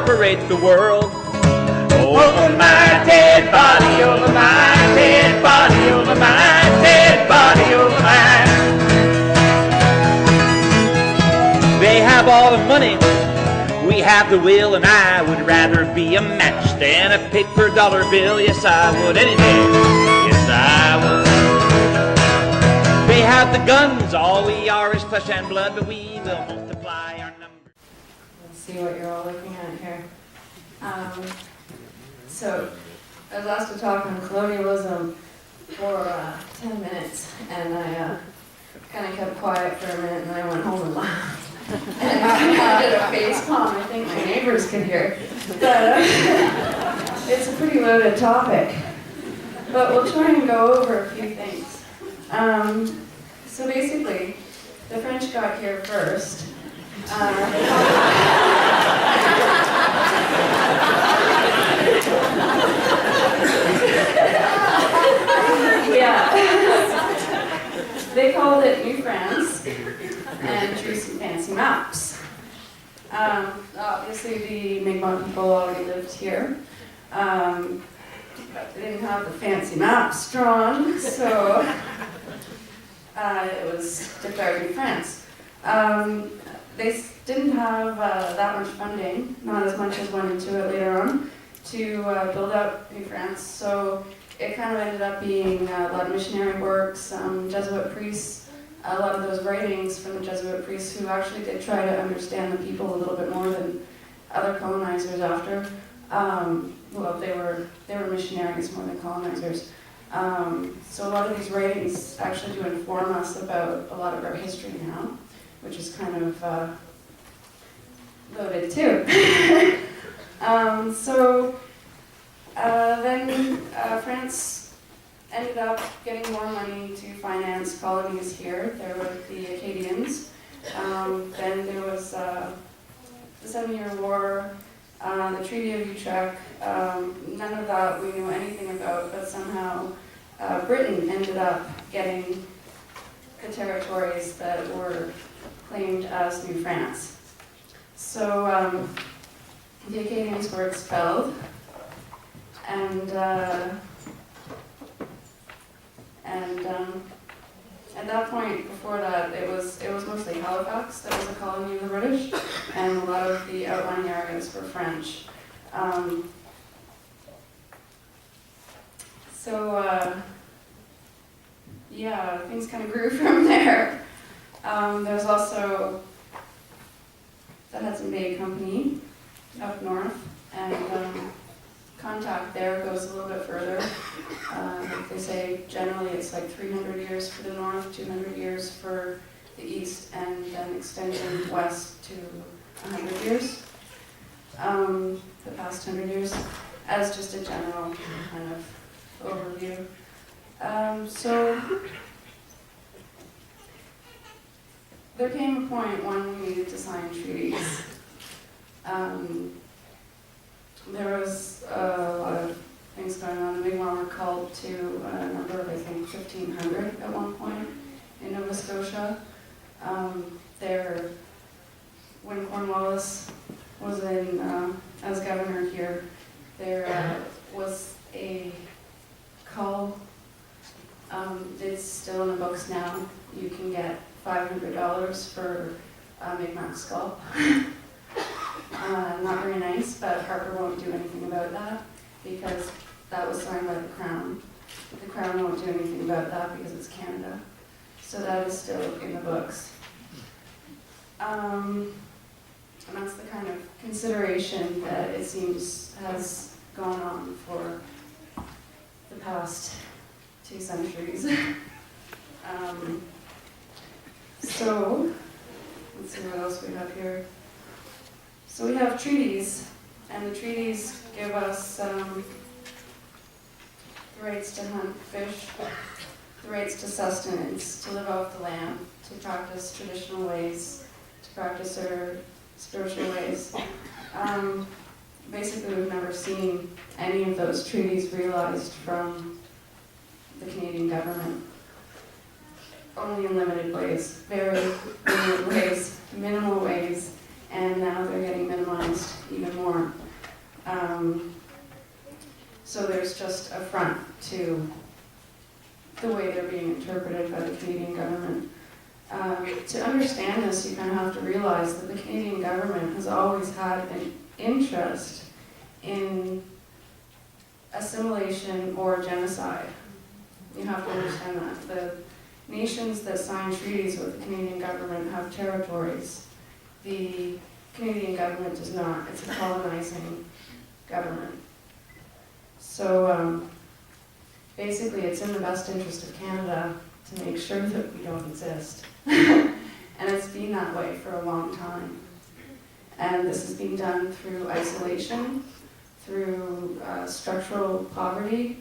operates the world. Over my dead body, over my dead body, over my dead body, over mine. They have all the money, we have the will, and I would rather be a match than a paper dollar bill. Yes, I would any day. Yes, I would. They have the guns, all we are is flesh and blood, but we will multiply our numbers. Let's see what you're all looking at here. So, I was asked to talk on colonialism for 10 minutes, and I kind of kept quiet for a minute, and then I went home and laughed. And I did a face palm, I think my neighbors could hear. But it's a pretty loaded topic. But we'll try and go over a few things. So basically, the French got here first. Yeah. They called it New France and drew some fancy maps. Obviously, the Mi'kmaq people already lived here. But they didn't have the fancy maps drawn, so it was declared New France. They didn't have that much funding, not as much as went into it later on, to build up New France. So it kind of ended up being a lot of missionary work, some Jesuit priests, a lot of those writings from the Jesuit priests who actually did try to understand the people a little bit more than other colonizers after. Well, they were missionaries more than colonizers. So a lot of these writings actually do inform us about a lot of our history now, which is kind of loaded too. Then France ended up getting more money to finance colonies here. There were the Acadians. Then there was the Seven-Year War, the Treaty of Utrecht. None of that we knew anything about, but somehow Britain ended up getting the territories that were claimed as New France. So the Acadians were expelled, and at that point, before that, it was mostly Halifax that was a colony of the British, and a lot of the outlying areas were French. Yeah, things kind of grew from there. There's also the Hudson Bay Company up north, and contact there goes a little bit further. They say generally it's like 300 years for the north, 200 years for the east, and then extending west to 100 years, the past 100 years, as just a general kind of overview. So there came a point when we needed to sign treaties. There was a lot of things going on. The Mi'kmaq were called to a number of, I think, 1,500 at one point in Nova Scotia. When Cornwallis was in as governor here, there was a call. It's still in the books now. You can get $500 for a Mi'kmaq skull. Not very nice, but Harper won't do anything about that because that was signed by the Crown. The Crown won't do anything about that because it's Canada. So that is still in the books. And that's the kind of consideration that it seems has gone on for the past 2 centuries. So, let's see what else we have here. So we have treaties, and the treaties give us the rights to hunt fish, the rights to sustenance, to live off the land, to practice traditional ways, to practice our spiritual ways. Basically, we've never seen any of those treaties realized from the Canadian government. Only in limited ways, very limited ways, minimal ways, and now they're getting minimized even more. to the way they're being interpreted by the Canadian government. To understand this, you kind of have to realize that the Canadian government has always had an interest in assimilation or genocide. You have to understand that. The nations that sign treaties with the Canadian government have territories. The Canadian government does not. It's a colonizing government. So basically it's in the best interest of Canada to make sure that we don't exist. And it's been that way for a long time. And this is being done through isolation, through structural poverty,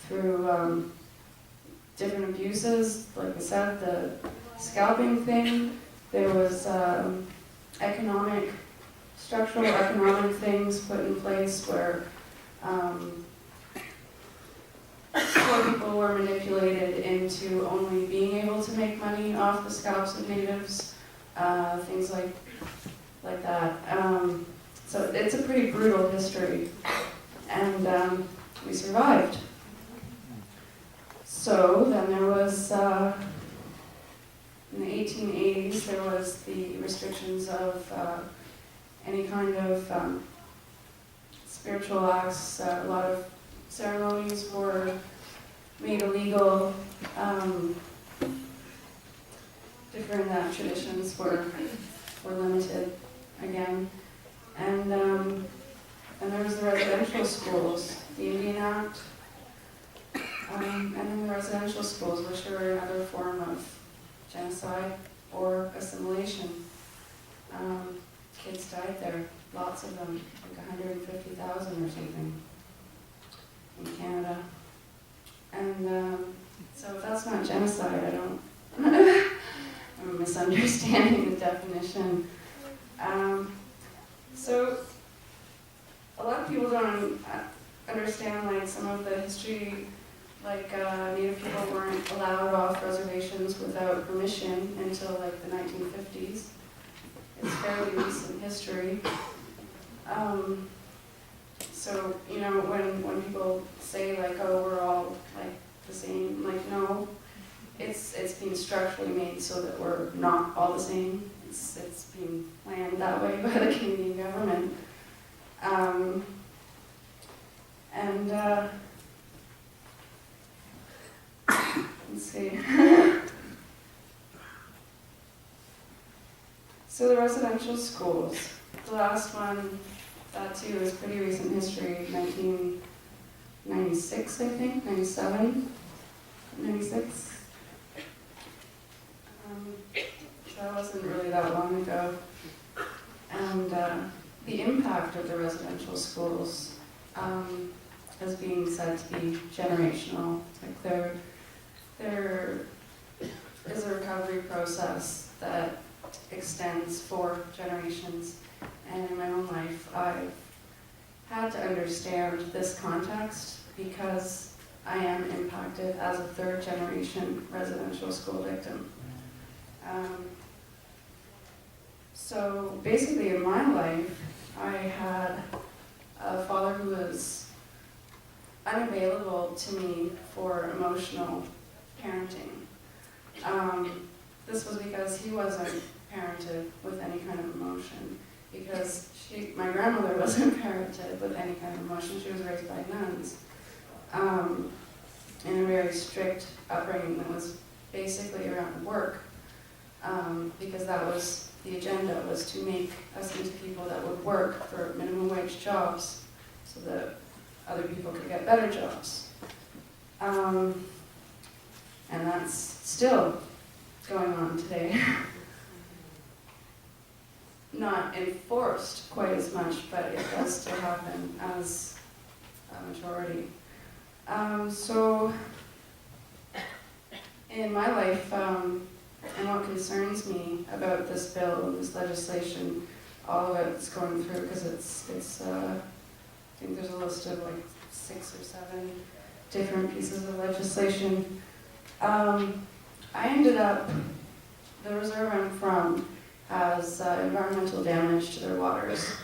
through different abuses. Like I said, the scalping thing, there was structural economic things put in place where poor people were manipulated into only being able to make money off the scalps of natives, things like that. So it's a pretty brutal history, and we survived. So then there was, in the 1880s, there was the restrictions of any kind of spiritual acts. A lot of ceremonies were made illegal. Different traditions were limited again. And there was the residential schools, the Indian Act, and then the residential schools, which were another form of genocide or assimilation. Kids died there, lots of them, like 150,000 or something in Canada. And so if that's not genocide, I don't, I'm misunderstanding the definition. So a lot of people don't understand like some of the history, like Native people weren't allowed off reservations without permission until like the 1950s. It's fairly recent history. So, you know, when people say like, oh, we're all like the same, like no, it's being structurally made so that we're not all the same. It's being planned that way by the Canadian government. Let's see. So the residential schools, the last one, that too is pretty recent history, 1996, I think, 97, 96. So that wasn't really that long ago. And the impact of the residential schools is being said to be generational. Like there is a recovery process that extends for generations. And in my own life, I've had to understand this context because I am impacted as a third-generation residential school victim. So basically in my life, I had a father who was unavailable to me for emotional parenting. This was because he wasn't parented with any kind of emotion, because my grandmother wasn't parented with any kind of emotion. She was raised by nuns in a very strict upbringing that was basically around work, because that was the agenda, was to make us into people that would work for minimum wage jobs so that other people could get better jobs. And that's still going on today. Not enforced quite as much, but it does still happen as a majority. So in my life, and what concerns me about this bill, this legislation, all of it's going through, because it's I think there's a list of like 6 or 7 different pieces of legislation. I ended up, the reserve I'm from has environmental damage to their waters.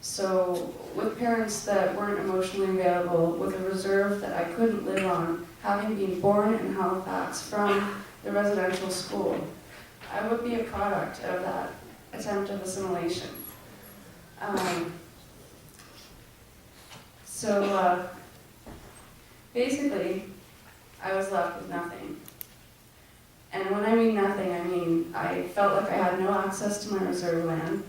So with parents that weren't emotionally available, with a reserve that I couldn't live on, having been born in Halifax from the residential school, I would be a product of that attempt of assimilation. Basically, I was left with nothing. And when I mean nothing, I mean I felt like I had no access to my reserve land.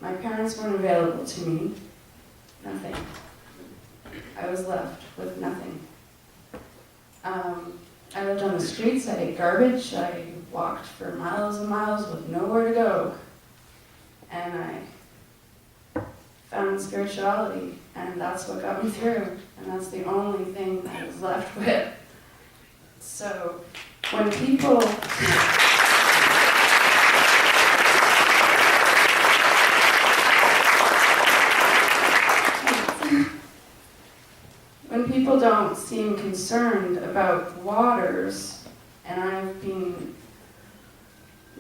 My parents weren't available to me. Nothing. I was left with nothing. I lived on the streets, I ate garbage, I walked for miles and miles with nowhere to go. And I found spirituality, and that's what got me through. And that's the only thing that I was left with. So when people... When people don't seem concerned about waters, and I've been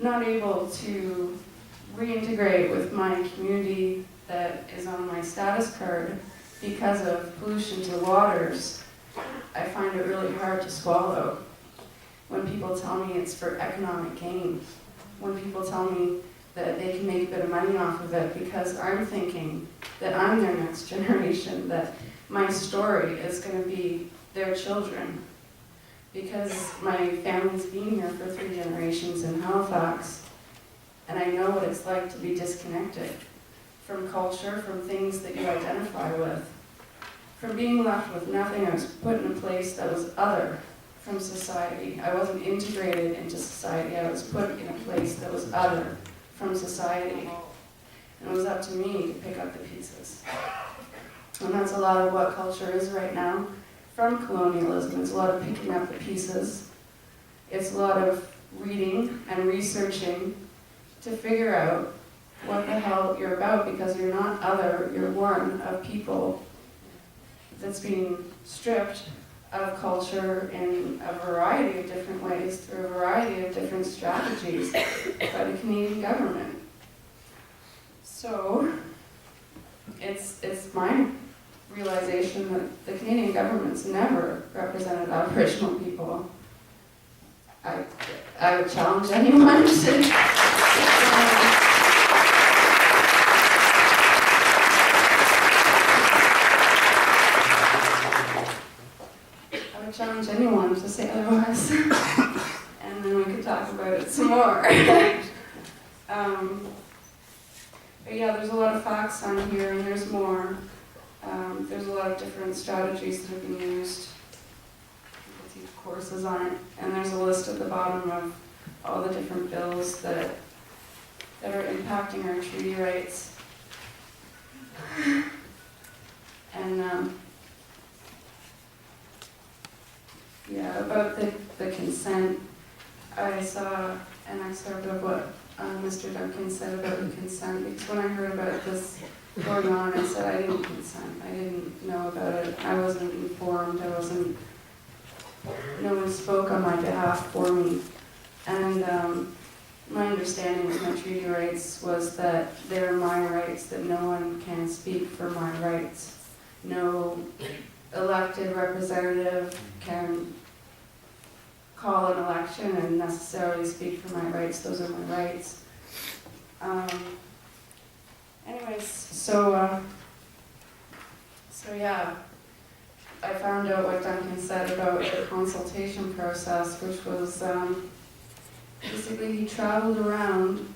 not able to reintegrate with my community that is on my status card because of pollution to waters, I find it really hard to swallow. When people tell me it's for economic gain, when people tell me that they can make a bit of money off of it, because I'm thinking that I'm their next generation, that my story is going to be their children, because my family's been here for 3 generations in Halifax, and I know what it's like to be disconnected from culture, from things that you identify with. From being left with nothing, I was put in a place that was other from society. I wasn't integrated into society, I was put in a place that was other from society. And it was up to me to pick up the pieces. And that's a lot of what culture is right now. From colonialism, it's a lot of picking up the pieces. It's a lot of reading and researching to figure out what the hell you're about, because you're not other, you're one of people that's being stripped of culture in a variety of different ways, through a variety of different strategies by the Canadian government. So, it's my realization that the Canadian government's never represented Aboriginal people. I would challenge anyone to... challenge anyone to say otherwise, and then we could talk about it some more. But yeah, there's a lot of facts on here, and there's more. There's a lot of different strategies that have been used. People teach courses on it, and there's a list at the bottom of all the different bills that are impacting our treaty rights. And yeah, about the consent, I saw an excerpt of what Mr. Duncan said about the consent, because when I heard about this going on, I said I didn't consent. I didn't know about it. I wasn't informed. No one spoke on my behalf for me. And my understanding of my treaty rights was that they're my rights, that no one can speak for my rights. No elected representative can call an election and necessarily speak for my rights. Those are my rights. Anyways, so yeah, I found out what Duncan said about the consultation process, which was basically he traveled around,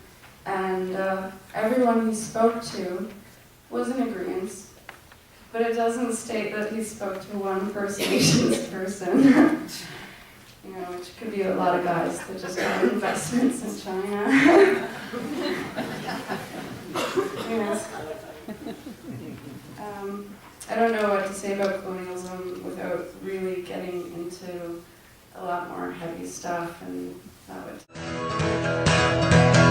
and everyone he spoke to was in agreement. But it doesn't state that he spoke to one First Nations person, you know, which could be a lot of guys that just have investments in China. Yes. I don't know what to say about colonialism without really getting into a lot more heavy stuff, and that would...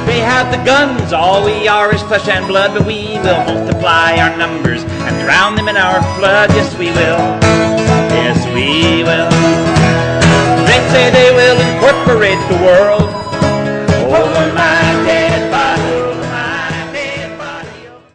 They have the guns, all we are is flesh and blood, but we will multiply our numbers and drown them in our flood. Yes, we will. Yes, we will. They say they will incorporate the world,